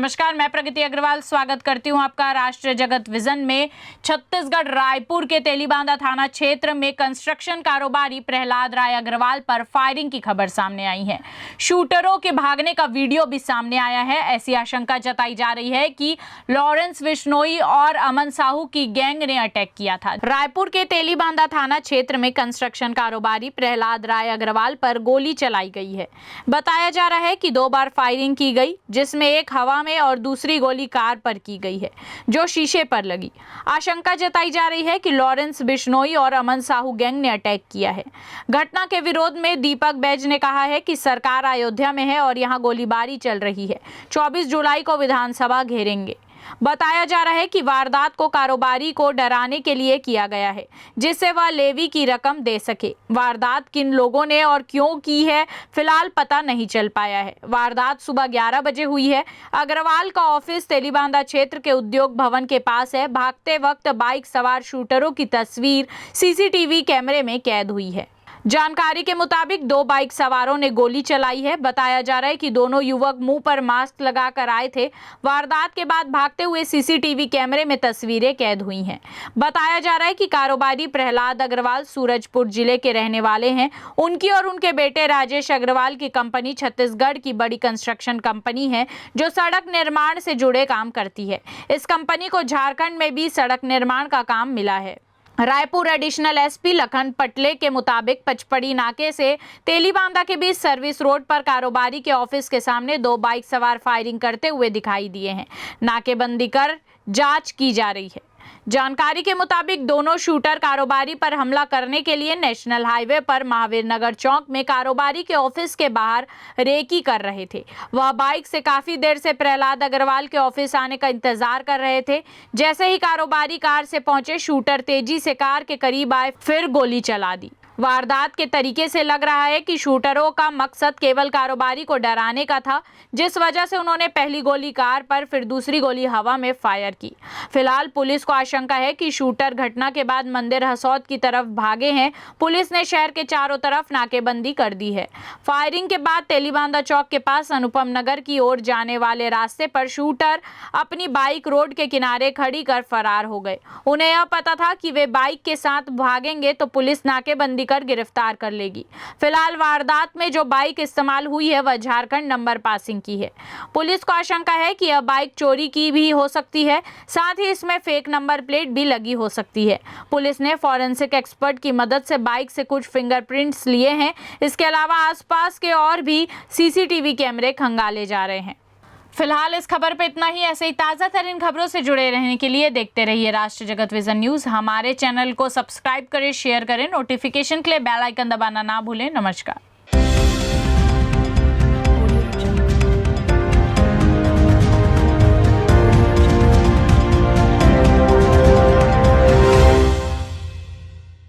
नमस्कार, मैं प्रगति अग्रवाल स्वागत करती हूं आपका राष्ट्र जगत विजन में। छत्तीसगढ़ रायपुर के तेलीबांधा थाना क्षेत्र में कंस्ट्रक्शन कारोबारी प्रहलाद राय अग्रवाल पर फायरिंग की खबर सामने आई है। शूटरों के भागने का वीडियो भी सामने आया है। ऐसी आशंका जताई जा रही है कि लॉरेंस बिश्नोई और अमन साहू की गैंग ने अटैक किया था। रायपुर के तेलीबांधा थाना क्षेत्र में कंस्ट्रक्शन कारोबारी प्रहलाद राय अग्रवाल पर गोली चलाई गई है। बताया जा रहा है कि 2 बार फायरिंग की गई, जिसमें एक हवा में और दूसरी गोली कार पर की गई है जो शीशे पर लगी। आशंका जताई जा रही है कि लॉरेंस बिश्नोई और अमन साहू गैंग ने अटैक किया है। घटना के विरोध में दीपक बैज ने कहा है कि सरकार अयोध्या में है और यहां गोलीबारी चल रही है। 24 जुलाई को विधानसभा घेरेंगे। बताया जा रहा है कि वारदात को कारोबारी को डराने के लिए किया गया है, जिससे वह लेवी की रकम दे सके। वारदात किन लोगों ने और क्यों की है, फिलहाल पता नहीं चल पाया है। वारदात सुबह 11 बजे हुई है। अग्रवाल का ऑफिस तेलीबांधा क्षेत्र के उद्योग भवन के पास है। भागते वक्त बाइक सवार शूटरों की तस्वीर सीसीटीवी कैमरे में कैद हुई है। जानकारी के मुताबिक 2 बाइक सवारों ने गोली चलाई है। बताया जा रहा है कि दोनों युवक मुंह पर मास्क लगाकर आए थे। वारदात के बाद भागते हुए सीसीटीवी कैमरे में तस्वीरें कैद हुई हैं। बताया जा रहा है कि कारोबारी प्रहलाद अग्रवाल सूरजपुर जिले के रहने वाले हैं। उनकी और उनके बेटे राजेश अग्रवाल की कंपनी छत्तीसगढ़ की बड़ी कंस्ट्रक्शन कंपनी है, जो सड़क निर्माण से जुड़े काम करती है। इस कंपनी को झारखंड में भी सड़क निर्माण का काम मिला है। रायपुर एडिशनल एसपी लखन पटले के मुताबिक पचपड़ी नाके से तेलीबांधा के बीच सर्विस रोड पर कारोबारी के ऑफिस के सामने 2 बाइक सवार फायरिंग करते हुए दिखाई दिए हैं। नाकेबंदी कर जांच की जा रही है। जानकारी के मुताबिक दोनों शूटर कारोबारी पर हमला करने के लिए नेशनल हाईवे पर महावीर नगर चौक में कारोबारी के ऑफिस के बाहर रेकी कर रहे थे। वह बाइक से काफी देर से प्रहलाद अग्रवाल के ऑफिस आने का इंतजार कर रहे थे। जैसे ही कारोबारी कार से पहुंचे, शूटर तेजी से कार के करीब आए, फिर गोली चला दी। वारदात के तरीके से लग रहा है कि शूटरों का मकसद केवल कारोबारी को डराने का था, जिस वजह से उन्होंने पहली गोली कार पर, फिर दूसरी गोली हवा में फायर की। फिलहाल पुलिस को आशंका है कि शूटर घटना के बाद मंदिर हसौद की तरफ भागे हैं। पुलिस ने शहर के चारों तरफ नाकेबंदी कर दी है। फायरिंग के बाद तेलीबांधा चौक के पास अनुपम नगर की ओर जाने वाले रास्ते पर शूटर अपनी बाइक रोड के किनारे खड़ी कर फरार हो गए। उन्हें यह पता था कि वे बाइक के साथ भागेंगे तो पुलिस नाकेबंदी कर गिरफ्तार कर लेगी। फिलहाल वारदात में जो बाइक इस्तेमाल हुई है वह झारखंड नंबर पासिंग की है। पुलिस को आशंका है कि यह बाइक चोरी की भी हो सकती है, साथ ही इसमें फेक नंबर प्लेट भी लगी हो सकती है। पुलिस ने फॉरेंसिक एक्सपर्ट की मदद से बाइक से कुछ फिंगरप्रिंट्स लिए हैं। इसके अलावा आसपास के और भी सीसीटीवी कैमरे खंगाले जा रहे हैं। फिलहाल इस खबर पे इतना ही। ऐसे ही ताज़ा तरीन खबरों से जुड़े रहने के लिए देखते रहिए राष्ट्र जगत विजन न्यूज़। हमारे चैनल को सब्सक्राइब करें, शेयर करें। नोटिफिकेशन के लिए बेल आइकन दबाना ना भूलें। नमस्कार।